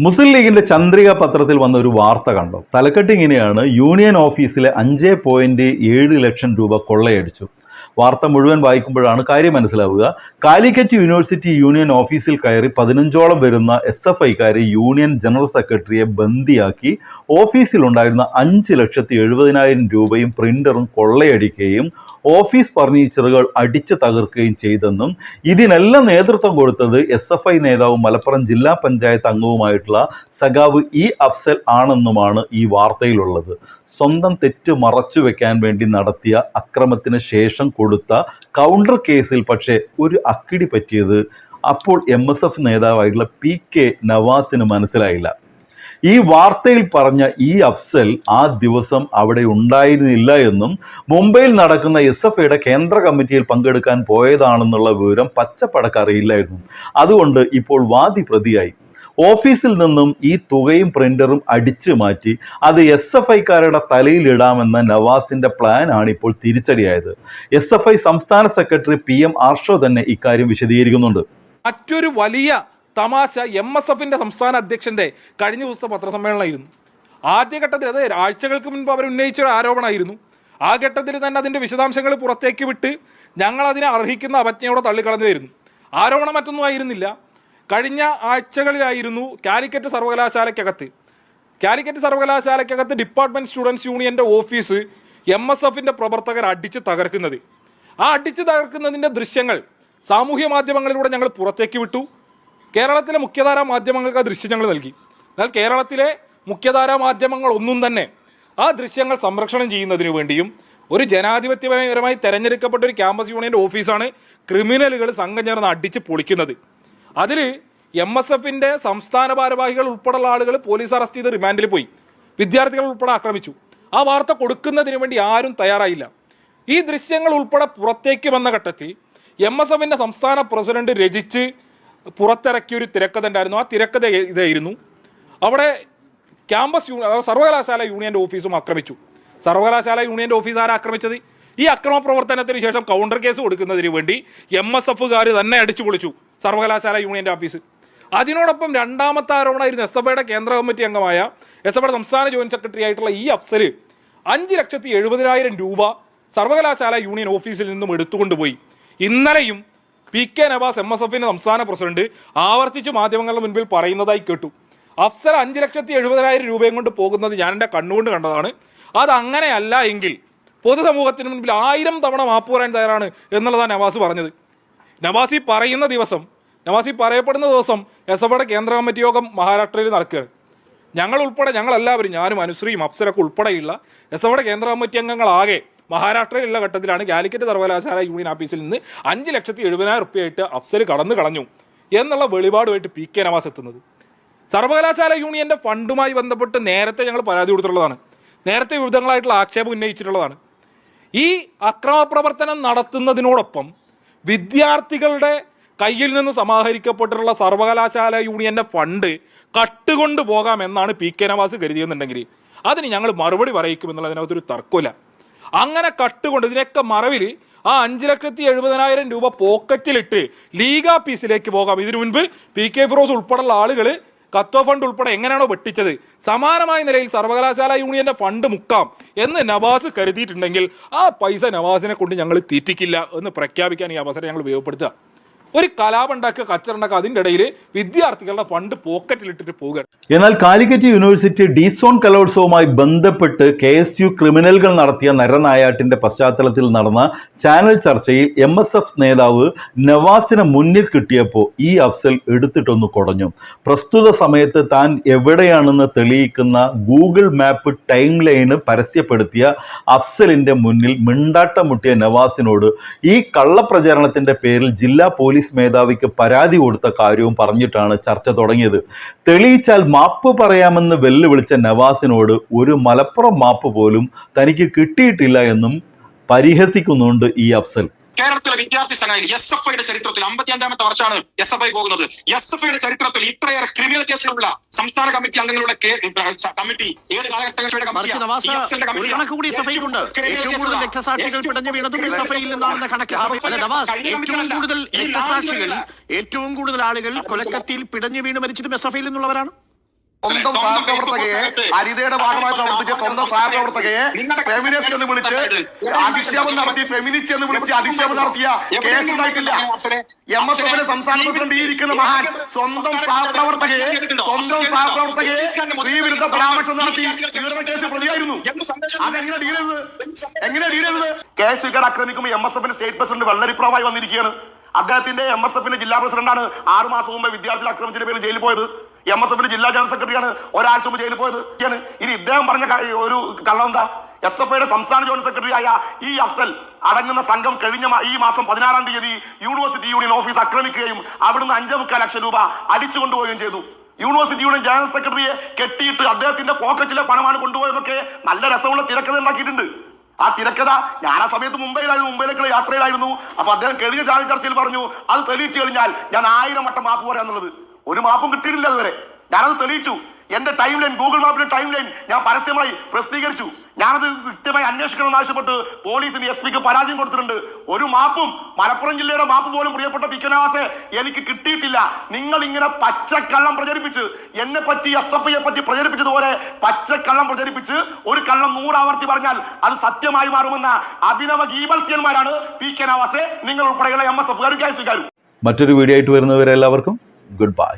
മുസ്ലിം ലീഗിന്റെ ചന്ദ്രിക പത്രത്തിൽ വന്ന ഒരു വാർത്ത കണ്ടോ? തലക്കെട്ട് ഇങ്ങനെയാണ്: യൂണിയൻ ഓഫീസിലെ 5.7 ലക്ഷം രൂപ കൊള്ളയടിച്ചു. വാർത്ത മുഴുവൻ വായിക്കുമ്പോഴാണ് കാര്യം മനസ്സിലാവുക. കാലിക്കറ്റ് യൂണിവേഴ്സിറ്റി യൂണിയൻ ഓഫീസിൽ കയറി 15ഓളം വരുന്ന SFIക്കാരെ യൂണിയൻ ജനറൽ സെക്രട്ടറിയെ ബന്ദിയാക്കി ഓഫീസിലുണ്ടായിരുന്ന 5,70,000 രൂപയും പ്രിന്ററും കൊള്ളയടിക്കുകയും ഓഫീസ് ഫർണിച്ചറുകൾ അടിച്ചു തകർക്കുകയും ചെയ്തെന്നും ഇതിനെല്ലാം നേതൃത്വം കൊടുത്തത് SFI നേതാവും മലപ്പുറം ജില്ലാ പഞ്ചായത്ത് അംഗവുമായിട്ടുള്ള സഖാവ് ഇ അഫ്സൽ ആണെന്നുമാണ് ഈ വാർത്തയിലുള്ളത്. സ്വന്തം തെറ്റ് മറച്ചു വെക്കാൻ വേണ്ടി നടത്തിയ അക്രമത്തിന് ശേഷം കൊടുത്ത കൗണ്ടർ കേസിൽ പക്ഷേ ഒരു അക്കിടി പറ്റിയത് അപ്പോൾ MSF നേതാവായിട്ടുള്ള PK നവാസിന് മനസ്സിലായില്ല. ഈ വാർത്തയിൽ പറഞ്ഞ ഈ അഫ്സൽ ആ ദിവസം അവിടെ ഉണ്ടായിരുന്നില്ല എന്നും മുംബൈയിൽ നടക്കുന്ന SFIയുടെ കേന്ദ്ര കമ്മിറ്റിയിൽ പങ്കെടുക്കാൻ പോയതാണെന്നുള്ള വിവരം പച്ചപ്പടക്ക് അറിയില്ലായിരുന്നു. അതുകൊണ്ട് ഇപ്പോൾ വാദി പ്രതിയായി. ഓഫീസിൽ നിന്നും ഈ തുകയും പ്രിന്ററും അടിച്ചു മാറ്റി അത് SFIക്കാരുടെ തലയിലിടാമെന്ന നവാസിന്റെ പ്ലാൻ ആണ് ഇപ്പോൾ തിരിച്ചടിയായത്. SFI സംസ്ഥാന സെക്രട്ടറി PM ആർഷോ തന്നെ ഇക്കാര്യം വിശദീകരിക്കുന്നുണ്ട്. മറ്റൊരു വലിയ തമാശ MSFന്റെ സംസ്ഥാന അധ്യക്ഷന്റെ കഴിഞ്ഞ ദിവസത്തെ പത്രസമ്മേളനമായിരുന്നു. ആദ്യഘട്ടത്തിൽ, അത് ആഴ്ചകൾക്ക് മുൻപ് അവർ ഉന്നയിച്ച ഒരു ആരോപണമായിരുന്നു. ആ ഘട്ടത്തിൽ തന്നെ അതിന്റെ വിശദാംശങ്ങൾ പുറത്തേക്ക് വിട്ട് ഞങ്ങൾ അതിനെ അർഹിക്കുന്ന അപജ്ഞയോടെ തള്ളിക്കളഞ്ഞതായിരുന്നു. ആരോപണം മറ്റൊന്നും ആയിരുന്നില്ല. കഴിഞ്ഞ ആഴ്ചകളിലായിരുന്നു കാലിക്കറ്റ് സർവകലാശാലയ്ക്കകത്ത് ഡിപ്പാർട്ട്മെന്റ് സ്റ്റുഡൻസ് യൂണിയന്റെ ഓഫീസ് MSFന്റെ പ്രവർത്തകർ അടിച്ച് തകർക്കുന്നത്. ആ അടിച്ച് തകർക്കുന്നതിന്റെ ദൃശ്യങ്ങൾ സാമൂഹ്യ മാധ്യമങ്ങളിലൂടെ ഞങ്ങൾ പുറത്തേക്ക് വിട്ടു. കേരളത്തിലെ മുഖ്യധാരാ മാധ്യമങ്ങൾക്ക് ആ ദൃശ്യങ്ങൾ നൽകി. എന്നാൽ കേരളത്തിലെ മുഖ്യധാരാ മാധ്യമങ്ങൾ ഒന്നും തന്നെ ആ ദൃശ്യങ്ങൾ സംരക്ഷണം ചെയ്യുന്നതിന് വേണ്ടിയും, ഒരു ജനാധിപത്യപരമായി തെരഞ്ഞെടുക്കപ്പെട്ട ഒരു ക്യാമ്പസ് യൂണിയൻ്റെ ഓഫീസാണ് ക്രിമിനലുകൾ സംഘം ചേർന്ന് അടിച്ച് പൊളിക്കുന്നത്. അതിൽ MSFന്റെ സംസ്ഥാന ഭാരവാഹികൾ ഉൾപ്പെടെയുള്ള ആളുകൾ പോലീസ് അറസ്റ്റ് ചെയ്ത് റിമാൻഡിൽ പോയി. വിദ്യാർത്ഥികൾ ഉൾപ്പെടെ ആക്രമിച്ചു. ആ വാർത്ത കൊടുക്കുന്നതിന് വേണ്ടി ആരും തയ്യാറായില്ല. ഈ ദൃശ്യങ്ങൾ ഉൾപ്പെടെ പുറത്തേക്ക് വന്ന ഘട്ടത്തിൽ MSFന്റെ സംസ്ഥാന പ്രസിഡന്റ് രചിച്ച് പുറത്തിറക്കിയ ഒരു തിരക്കഥ ഉണ്ടായിരുന്നു. ആ തിരക്കഥ ഇതായിരുന്നു: അവിടെ സർവകലാശാല യൂണിയൻ്റെ ഓഫീസും ആക്രമിച്ചു. സർവകലാശാല യൂണിയൻ്റെ ഓഫീസ് ആരാ ആക്രമിച്ചത്? ഈ അക്രമ പ്രവർത്തനത്തിന് ശേഷം കൗണ്ടർ കേസ് കൊടുക്കുന്നതിന് വേണ്ടി MSFകാർ തന്നെ അടിച്ചു പൊളിച്ചു സർവകലാശാല യൂണിയൻ്റെ ഓഫീസ്. അതിനോടൊപ്പം രണ്ടാമത്തെ ആരോപണമായിരുന്നു SFIയുടെ കേന്ദ്ര കമ്മിറ്റി അംഗമായ SFIയുടെ സംസ്ഥാന ജോയിന്റ് സെക്രട്ടറി ആയിട്ടുള്ള ഈ അഫ്സൽ 5,70,000 രൂപ സർവകലാശാല യൂണിയൻ ഓഫീസിൽ നിന്നും എടുത്തുകൊണ്ടുപോയി. ഇന്നലെയും PK നവാസ് MSFന്റെ സംസ്ഥാന പ്രസിഡന്റ് ആവർത്തിച്ച് മാധ്യമങ്ങളുടെ മുൻപിൽ പറയുന്നതായി കേട്ടു. അഫ്സൽ 5,70,000 രൂപയും കൊണ്ട് പോകുന്നത് ഞാൻ എൻ്റെ കണ്ണുകൊണ്ട് കണ്ടതാണ്. അതങ്ങനെയല്ല എങ്കിൽ പൊതുസമൂഹത്തിന് മുൻപിൽ 1000 തവണ മാപ്പ് പറയാൻ തയ്യാറാണ് എന്നുള്ളതാണ് നവാസ് പറഞ്ഞത്. നവാസി പറയപ്പെടുന്ന ദിവസം SFIയുടെ കേന്ദ്ര കമ്മിറ്റി യോഗം മഹാരാഷ്ട്രയിൽ നടക്കുകയാണ്. ഞങ്ങളെല്ലാവരും, ഞാനും അനുശ്രീയും അഫ്സലൊക്കെ ഉൾപ്പെടെയുള്ള SFIയുടെ കേന്ദ്ര കമ്മിറ്റി അംഗങ്ങളാകെ മഹാരാഷ്ട്രയിലുള്ള ഘട്ടത്തിലാണ് കാലിക്കറ്റ് സർവകലാശാല യൂണിയൻ ഓഫീസിൽ നിന്ന് 5,70,000 രൂപയായിട്ട് അഫ്സൽ കടന്നു കളഞ്ഞു എന്നുള്ള വെളിപാടുമായിട്ട് PK നവാസ് എത്തുന്നത്. സർവകലാശാല യൂണിയന്റെ ഫണ്ടുമായി ബന്ധപ്പെട്ട് നേരത്തെ ഞങ്ങൾ പരാതി കൊടുത്തിട്ടുള്ളതാണ്. നേരത്തെ വിവിധങ്ങളായിട്ടുള്ള ആക്ഷേപം ഉന്നയിച്ചിട്ടുള്ളതാണ്. ഈ അക്രമ പ്രവർത്തനം നടത്തുന്നതിനോടൊപ്പം വിദ്യാർത്ഥികളുടെ കയ്യിൽ നിന്ന് സമാഹരിക്കപ്പെട്ടിട്ടുള്ള സർവകലാശാല യൂണിയന്റെ ഫണ്ട് കട്ടുകൊണ്ടു പോകാം എന്നാണ് PK നവാസ് കരുതിയെന്നുണ്ടെങ്കിൽ അതിന് ഞങ്ങൾ മറുപടി പറയിക്കുമെന്നുള്ളതിനകത്തൊരു തർക്കമില്ല. അങ്ങനെ കട്ടുകൊണ്ട് ഇതിനൊക്കെ മറവിൽ ആ 5,70,000 രൂപ പോക്കറ്റിലിട്ട് ലീഗ് ഓഫീസിലേക്ക് പോകാം. ഇതിനു മുൻപ് PK ഫിറോസ് ഉൾപ്പെടെയുള്ള ആളുകൾ കത്തോ ഫണ്ട് ഉൾപ്പെടെ എങ്ങനെയാണോ വെട്ടിച്ചത്, സമാനമായ നിലയിൽ സർവകലാശാല യൂണിയന്റെ ഫണ്ട് മുക്കാം എന്ന് നവാസ് കരുതിയിട്ടുണ്ടെങ്കിൽ ആ പൈസ നവാസിനെ കൊണ്ട് ഞങ്ങൾ തീറ്റിക്കില്ല എന്ന് പ്രഖ്യാപിക്കാൻ ഈ അവസരം ഞങ്ങൾ ഉപയോഗപ്പെടുത്തുക. ഒരു കലാപം ഉണ്ടാക്കുക, കച്ചറുണ്ടാക്കുക, അതിൻ്റെ ഇടയിൽ വിദ്യാർത്ഥികളുടെ ഫണ്ട് പോക്കറ്റിലിട്ടിട്ട് പോകുക. എന്നാൽ കാലിക്കറ്റ് യൂണിവേഴ്സിറ്റി ഡിസോൺ കലോത്സവവുമായി ബന്ധപ്പെട്ട് KSU ക്രിമിനലുകൾ നടത്തിയ നരനായാട്ടിന്റെ പശ്ചാത്തലത്തിൽ നടന്ന ചാനൽ ചർച്ചയിൽ MSF നേതാവ് നവാസിനെ മുന്നിൽ കിട്ടിയപ്പോൾ ഈ അഫ്സൽ എടുത്തിട്ടൊന്ന് കുടഞ്ഞു. പ്രസ്തുത സമയത്ത് താൻ എവിടെയാണെന്ന് തെളിയിക്കുന്ന ഗൂഗിൾ മാപ്പ് ടൈം ലൈന് പരസ്യപ്പെടുത്തിയ അഫ്സലിന്റെ മുന്നിൽ മിണ്ടാട്ടം മുട്ടിയ നവാസിനോട് ഈ കള്ളപ്രചാരണത്തിന്റെ പേരിൽ ജില്ലാ പോലീസ് മേധാവിക്ക് പരാതി കൊടുത്ത കാര്യവും പറഞ്ഞിട്ടാണ് ചർച്ച തുടങ്ങിയത്. തെളിയിച്ചാൽ മാപ്പ് പറയാമെന്ന് വെല്ലുവിളിച്ച നവാസിനോട് ഒരു മലപ്പുറം മാപ്പ് പോലും തനിക്ക് കിട്ടിയിട്ടില്ല എന്നും പരിഹസിക്കുന്നുണ്ട് ഈ അഫ്സൽ. കേരളത്തിലെ വിദ്യാർത്ഥി സംഘടന SFIയുടെ ചരിത്രത്തിൽ 55ാമത്തെ വർഷമാണ് SFI പോകുന്നത്. SFIയുടെ ചരിത്രത്തിൽ ഇത്രയേറെ ക്രിമിനൽ കേസുകളുള്ള സംസ്ഥാന കമ്മിറ്റി അംഗങ്ങളുടെ കമ്മിറ്റി ഏത് കാലഘട്ടങ്ങളുടെ ഏറ്റവും കൂടുതൽ ആളുകൾ കൊലക്കത്തിയിൽ പിടഞ്ഞു വീണ് മരിച്ചതും SFIയിൽ നിന്നുള്ളവരാണ്. സ്വന്തം സഹപ്രവർത്തകയെ ഹരിതയുടെ ഭാഗമായി പ്രവർത്തിച്ച സ്വന്തം സഹപ്രവർത്തകയെ ഫെമിനിസ്റ്റ് എന്ന് വിളിച്ച് അധിക്ഷേപം നടത്തി ഫെമിനിസ്റ്റ് എന്ന് വിളിച്ച് അധിക്ഷേപം നടത്തിയ കേസ് ഉണ്ടായിട്ടില്ല. MSFന്റെ സംസ്ഥാന പ്രസിഡന്റ് ഈ ഇരിക്കുന്ന മഹാൻ സ്വന്തം സഹപ്രവർത്തകയെ സ്ത്രീവിരുദ്ധ പരാമർശം നടത്തി കേസ് പ്രതിയായിരുന്നു. അതെങ്ങനെ ഡീൽ ചെയ്തത്? KSUക്കാർ ആക്രമിക്കുമ്പോൾ MSFന്റെ സ്റ്റേറ്റ് പ്രസിഡന്റ് വെള്ളരിപ്രാവായി വന്നിരിക്കുകയാണ്. അദ്ദേഹത്തിന്റെ MSFന്റെ ജില്ലാ പ്രസിഡന്റാണ് 6 മാസം മുമ്പ് വിദ്യാർത്ഥികൾ ആക്രമിച്ചതിന്റെ പേരിൽ ജയിലിൽ പോയത്. MSFന്റെ ജില്ലാ ജനറൽ സെക്രട്ടറിയാണ് ഒരാഴ്ച മുമ്പ് ജയിലിൽ പോയത്. ഇനി ഇദ്ദേഹം പറഞ്ഞ ഒരു കള്ളം എന്താ? SFIയുടെ സംസ്ഥാന ജോയിന്റ് സെക്രട്ടറി ആയ ഈ അഫ്സൽ അടങ്ങുന്ന സംഘം കഴിഞ്ഞ ഈ മാസം 16-ാം തീയതി യൂണിവേഴ്സിറ്റി യൂണിയൻ ഓഫീസ് ആക്രമിക്കുകയും അവിടുന്ന് 5.25 ലക്ഷം രൂപ അടിച്ചു കൊണ്ടുപോവുകയും ചെയ്തു. യൂണിവേഴ്സിറ്റി യൂണിയൻ ജനറൽ സെക്രട്ടറിയെ കെട്ടിയിട്ട് അദ്ദേഹത്തിന്റെ പോക്കറ്റിലെ പണമാണ് കൊണ്ടുപോയതൊക്കെ നല്ല രസമുള്ള തിരക്കഥ ഉണ്ടാക്കിയിട്ടുണ്ട്. ആ തിരക്കഥ ഞാൻ ആ സമയത്ത് മുംബൈയിലേക്കുള്ള യാത്രയിലായിരുന്നു. അപ്പൊ അദ്ദേഹം കഴിഞ്ഞ ചാനൽ ചർച്ചയിൽ പറഞ്ഞു, അത് തെളിയിച്ചു കഴിഞ്ഞാൽ ഞാൻ 1000 വട്ടം മാപ്പ് പറയാന്നുള്ളത്. ഒരു മാപ്പും കിട്ടിയിട്ടില്ല അതുവരെ. ഞാനത് തെളിയിച്ചു. എന്റെ ടൈം ലൈൻ, ഗൂഗിൾ മാപ്പിന്റെ ടൈം ലൈൻ ഞാൻ പരസ്യമായി പ്രസിദ്ധീകരിച്ചു. ഞാനത് കൃത്യമായി അന്വേഷിക്കണമെന്ന് ആവശ്യപ്പെട്ട് പോലീസിന് SP പരാതിയും കൊടുത്തിട്ടുണ്ട്. ഒരു മാപ്പും, മലപ്പുറം ജില്ലയുടെ മാപ്പ് പോലും പ്രിയപ്പെട്ട പി കെ നവാസെ എനിക്ക് കിട്ടിയിട്ടില്ല. നിങ്ങൾ ഇങ്ങനെ പച്ചക്കള്ളം പ്രചരിപ്പിച്ച് എന്നെ പറ്റി SFIയെ പറ്റി പ്രചരിപ്പിച്ചതുപോലെ പച്ചക്കള്ളം പ്രചരിപ്പിച്ച് ഒരു കള്ളം 100 ആവർത്തി പറഞ്ഞാൽ അത് സത്യമായി മാറുമെന്ന അഭിനവ ഗീബൽസ്യന്മാരാണ് പി കെ നവാസെ, നിങ്ങൾ ഉൾപ്പെടെയുള്ള MSFകാരും KSUക്കാരും. മറ്റൊരു വീഡിയോ ആയിട്ട് വരുന്നവരെല്ലാവർക്കും ഗുഡ് ബൈ.